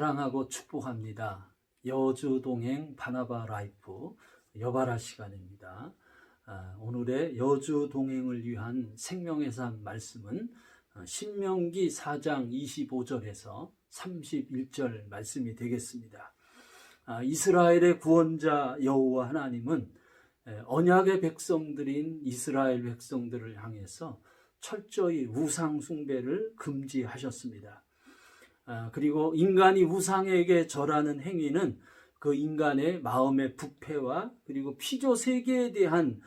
사랑하고 축복합니다. 여주동행 바나바 라이프 여바라 시간입니다. 오늘의 여주동행을 위한 생명의 삶 말씀은 신명기 4장 25절에서 31절 말씀이 되겠습니다. 이스라엘의 구원자 여호와 하나님은 언약의 백성들인 이스라엘 백성들을 향해서 철저히 우상 숭배를 금지하셨습니다. 그리고 인간이 우상에게 절하는 행위는 그 인간의 마음의 부패와 그리고 피조 세계에 대한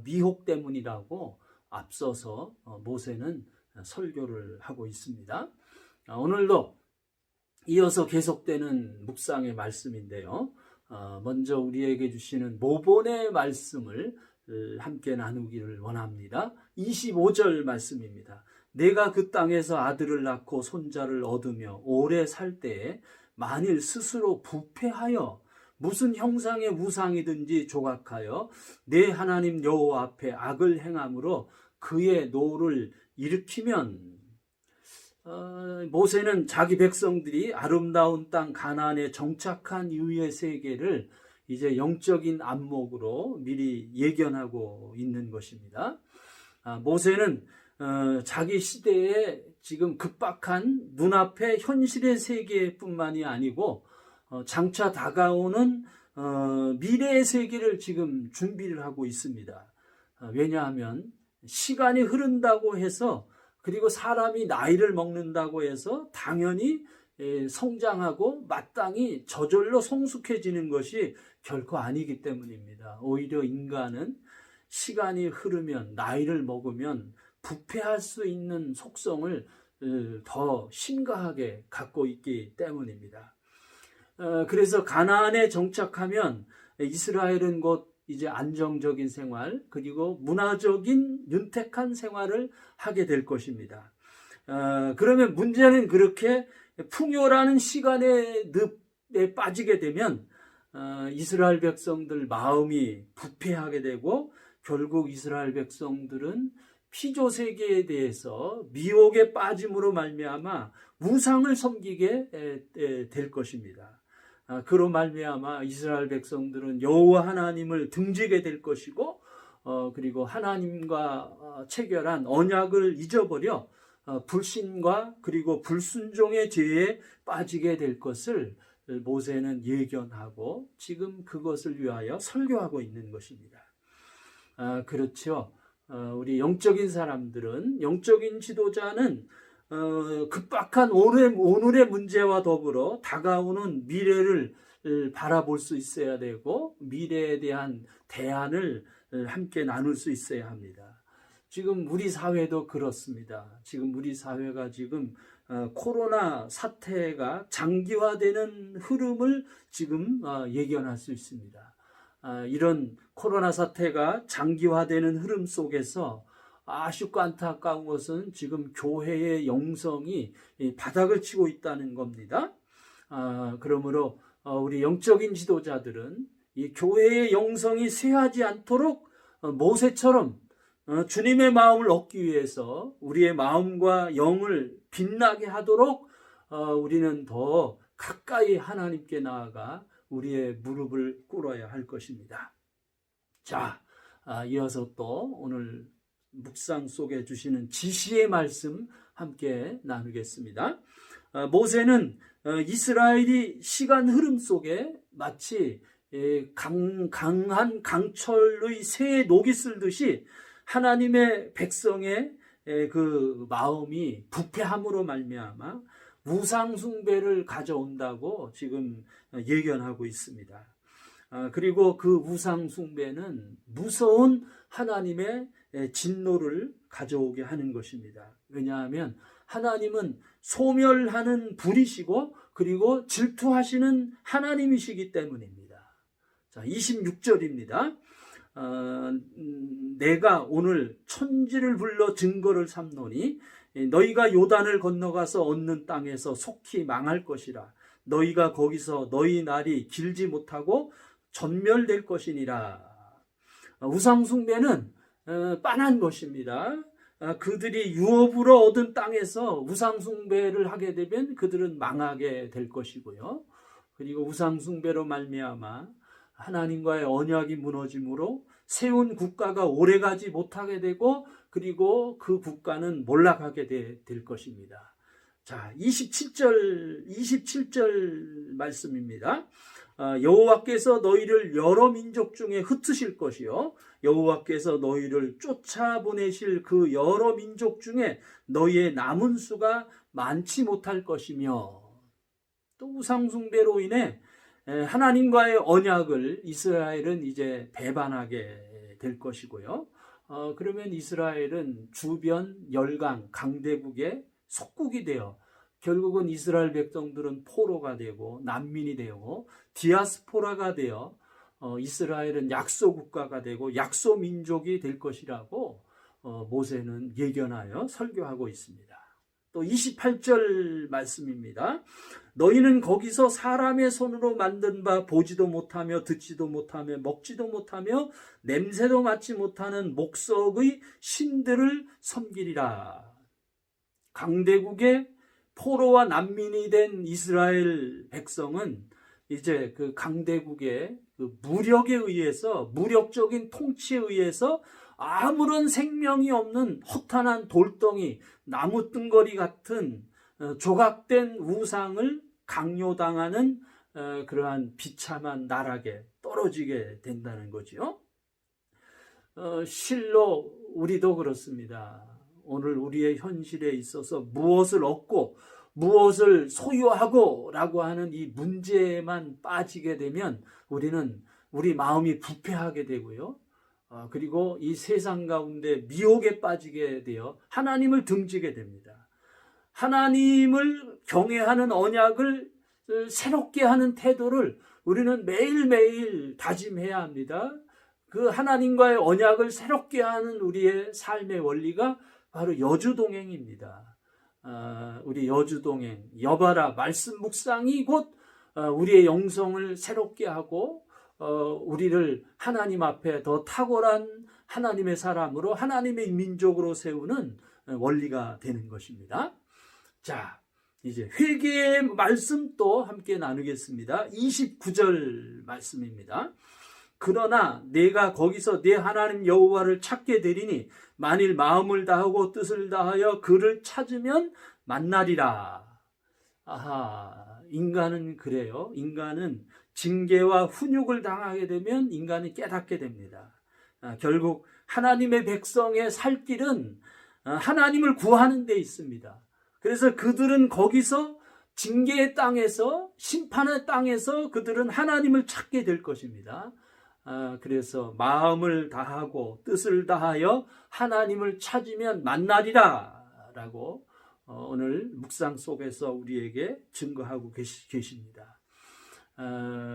미혹 때문이라고 앞서서 모세는 설교를 하고 있습니다. 오늘도 이어서 계속되는 묵상의 말씀인데요. 먼저 우리에게 주시는 모본의 말씀을 함께 나누기를 원합니다. 25절 말씀입니다. 내가 그 땅에서 아들을 낳고 손자를 얻으며 오래 살 때에 만일 스스로 부패하여 무슨 형상의 우상이든지 조각하여 내 하나님 여호와 앞에 악을 행함으로 그의 노를 일으키면, 모세는 자기 백성들이 아름다운 땅 가나안에 정착한 이후의 세계를 이제 영적인 안목으로 미리 예견하고 있는 것입니다. 모세는 자기 시대에 지금 급박한 눈앞의 현실의 세계뿐만이 아니고 장차 다가오는 미래의 세계를 지금 준비를 하고 있습니다. 왜냐하면 시간이 흐른다고 해서, 그리고 사람이 나이를 먹는다고 해서 당연히 성장하고 마땅히 저절로 성숙해지는 것이 결코 아니기 때문입니다. 오히려 인간은 시간이 흐르면, 나이를 먹으면 부패할 수 있는 속성을 더 심각하게 갖고 있기 때문입니다. 그래서 가나안에 정착하면 이스라엘은 곧 이제 안정적인 생활, 그리고 문화적인 윤택한 생활을 하게 될 것입니다. 그러면 문제는 그렇게 풍요라는 시간의 늪에 빠지게 되면 이스라엘 백성들 마음이 부패하게 되고, 결국 이스라엘 백성들은 피조 세계에 대해서 미혹에 빠짐으로 말미암아 우상을 섬기게 될 것입니다. 그로 말미암아 이스라엘 백성들은 여호와 하나님을 등지게 될 것이고, 그리고 하나님과 체결한 언약을 잊어버려 불신과 그리고 불순종의 죄에 빠지게 될 것을 모세는 예견하고 지금 그것을 위하여 설교하고 있는 것입니다. 그렇죠. 우리 영적인 사람들은, 영적인 지도자는 급박한 오늘의 문제와 더불어 다가오는 미래를 바라볼 수 있어야 되고, 미래에 대한 대안을 함께 나눌 수 있어야 합니다. 지금 우리 사회도 그렇습니다. 지금 우리 사회가 지금 코로나 사태가 장기화되는 흐름을 지금 예견할 수 있습니다. 이런 코로나 사태가 장기화되는 흐름 속에서 아쉽고 안타까운 것은 지금 교회의 영성이 바닥을 치고 있다는 겁니다. 그러므로 우리 영적인 지도자들은 이 교회의 영성이 쇠하지 않도록 모세처럼 주님의 마음을 얻기 위해서 우리의 마음과 영을 빛나게 하도록 우리는 더 가까이 하나님께 나아가 우리의 무릎을 꿇어야 할 것입니다. 자, 이어서 또 오늘 묵상 속에 주시는 지시의 말씀 함께 나누겠습니다. 모세는 이스라엘이 시간 흐름 속에 마치 강한 강철의 새에 녹이 슬듯이 하나님의 백성의 그 마음이 부패함으로 말미암아 우상 숭배를 가져온다고 지금 예견하고 있습니다. 그리고 그 우상 숭배는 무서운 하나님의 진노를 가져오게 하는 것입니다. 왜냐하면 하나님은 소멸하는 불이시고 그리고 질투하시는 하나님이시기 때문입니다. 자, 26절입니다. 내가 오늘 천지를 불러 증거를 삼노니 너희가 요단을 건너가서 얻는 땅에서 속히 망할 것이라. 너희가 거기서 너희 날이 길지 못하고 전멸될 것이니라. 우상 숭배는 빤한 것입니다. 그들이 유업으로 얻은 땅에서 우상숭배를 하게 되면 그들은 망하게 될 것이고요. 그리고 우상숭배로 말미암아 하나님과의 언약이 무너짐으로 세운 국가가 오래가지 못하게 되고, 그리고 그 국가는 몰락하게 될 것입니다. 자, 27절 말씀입니다. 여호와께서 너희를 여러 민족 중에 흩으실 것이요, 여호와께서 너희를 쫓아보내실 그 여러 민족 중에 너희의 남은 수가 많지 못할 것이며, 또 우상숭배로 인해 하나님과의 언약을 이스라엘은 이제 배반하게 될 것이고요. 그러면 이스라엘은 주변 열강 강대국의 속국이 되어 결국은 이스라엘 백성들은 포로가 되고 난민이 되고 디아스포라가 되어 이스라엘은 약소국가가 되고 약소민족이 될 것이라고 모세는 예견하여 설교하고 있습니다. 또 28절 말씀입니다. 너희는 거기서 사람의 손으로 만든 바 보지도 못하며 듣지도 못하며 먹지도 못하며 냄새도 맡지 못하는 목석의 신들을 섬기리라. 강대국의 포로와 난민이 된 이스라엘 백성은 이제 그 강대국의 그 무력에 의해서, 무력적인 통치에 의해서 아무런 생명이 없는 허탄한 돌덩이, 나무 뜬거리 같은 조각된 우상을 강요당하는 그러한 비참한 나락에 떨어지게 된다는 거죠. 실로 우리도 그렇습니다. 오늘 우리의 현실에 있어서 무엇을 얻고 무엇을 소유하고 라고 하는 이 문제에만 빠지게 되면 우리 마음이 부패하게 되고요. 그리고 이 세상 가운데 미혹에 빠지게 되어 하나님을 등지게 됩니다. 하나님을 경외하는 언약을 새롭게 하는 태도를 우리는 매일매일 다짐해야 합니다. 그 하나님과의 언약을 새롭게 하는 우리의 삶의 원리가 바로 여주동행입니다. 우리 여주동행, 여봐라 말씀 묵상이 곧 우리의 영성을 새롭게 하고 우리를 하나님 앞에 더 탁월한 하나님의 사람으로, 하나님의 민족으로 세우는 원리가 되는 것입니다. 자, 이제 회개의 말씀 또 함께 나누겠습니다. 29절 말씀입니다. 그러나 내가 거기서 내 하나님 여호와를 찾게 되리니 만일 마음을 다하고 뜻을 다하여 그를 찾으면 만나리라. 아하, 인간은 그래요. 인간은 징계와 훈육을 당하게 되면 인간이 깨닫게 됩니다. 결국 하나님의 백성의 살 길은 하나님을 구하는 데 있습니다. 그래서 그들은 거기서 징계의 땅에서, 심판의 땅에서 그들은 하나님을 찾게 될 것입니다. 그래서 마음을 다하고 뜻을 다하여 하나님을 찾으면 만나리라 라고 오늘 묵상 속에서 우리에게 증거하고 계십니다.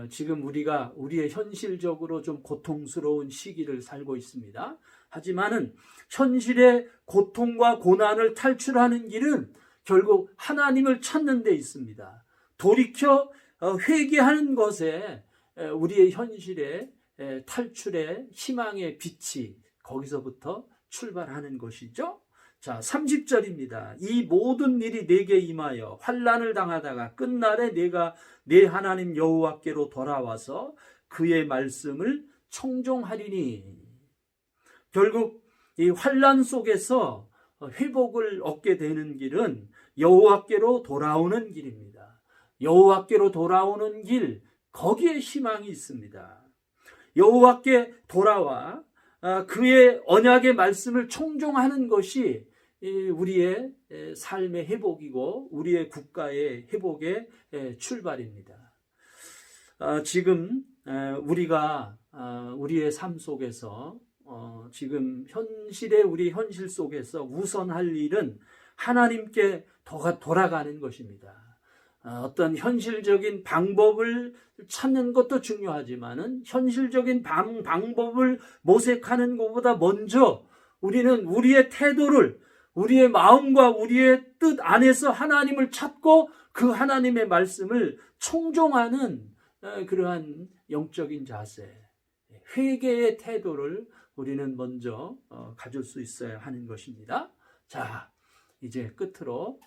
지금 우리의 현실적으로 좀 고통스러운 시기를 살고 있습니다. 하지만은 현실의 고통과 고난을 탈출하는 길은 결국 하나님을 찾는 데 있습니다. 돌이켜 회개하는 것에 우리의 현실의 탈출의 희망의 빛이 거기서부터 출발하는 것이죠. 자, 30절입니다. 이 모든 일이 내게 임하여 환난을 당하다가 끝날에 내가 내 하나님 여호와께로 돌아와서 그의 말씀을 청종하리니. 결국 이 환난 속에서 회복을 얻게 되는 길은 여호와께로 돌아오는 길입니다. 여호와께로 돌아오는 길, 거기에 희망이 있습니다. 여호와께 돌아와 그의 언약의 말씀을 청종하는 것이 우리의 삶의 회복이고 우리의 국가의 회복의 출발입니다. 지금 우리가 우리의 삶 속에서 지금 우리 현실 속에서 우선할 일은 하나님께 돌아가는 것입니다. 어떤 현실적인 방법을 찾는 것도 중요하지만은 현실적인 방법을 모색하는 것보다 먼저 우리는 우리의 태도를, 우리의 마음과 우리의 뜻 안에서 하나님을 찾고 그 하나님의 말씀을 청종하는 그러한 영적인 자세, 회개의 태도를 우리는 먼저 가질 수 있어야 하는 것입니다. 자, 이제 끝으로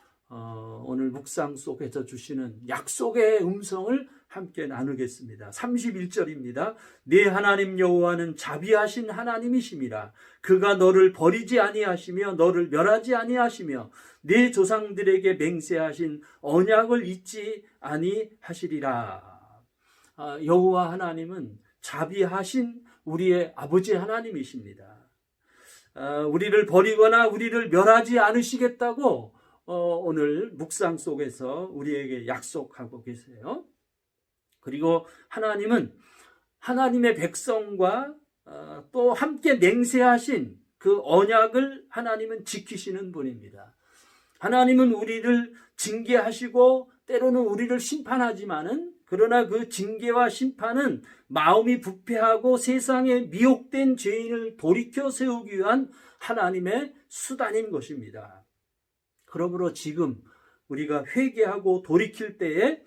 오늘 묵상 속에서 주시는 약속의 음성을 함께 나누겠습니다. 31절입니다. 네 하나님 여호와는 자비하신 하나님이심이라. 그가 너를 버리지 아니하시며 너를 멸하지 아니하시며 네 조상들에게 맹세하신 언약을 잊지 아니하시리라. 여호와 하나님은 자비하신 우리의 아버지 하나님이십니다. 우리를 버리거나 우리를 멸하지 않으시겠다고 오늘 묵상 속에서 우리에게 약속하고 계세요. 그리고 하나님은 하나님의 백성과 또 함께 맹세하신 그 언약을 하나님은 지키시는 분입니다. 하나님은 우리를 징계하시고 때로는 우리를 심판하지만은 그러나 그 징계와 심판은 마음이 부패하고 세상에 미혹된 죄인을 돌이켜 세우기 위한 하나님의 수단인 것입니다. 그러므로 지금 우리가 회개하고 돌이킬 때에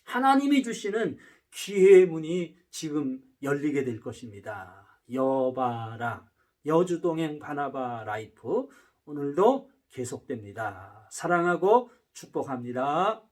하나님이 주시는 기회의 문이 지금 열리게 될 것입니다. 여바라, 여주동행 바나바 라이프 오늘도 계속됩니다. 사랑하고 축복합니다.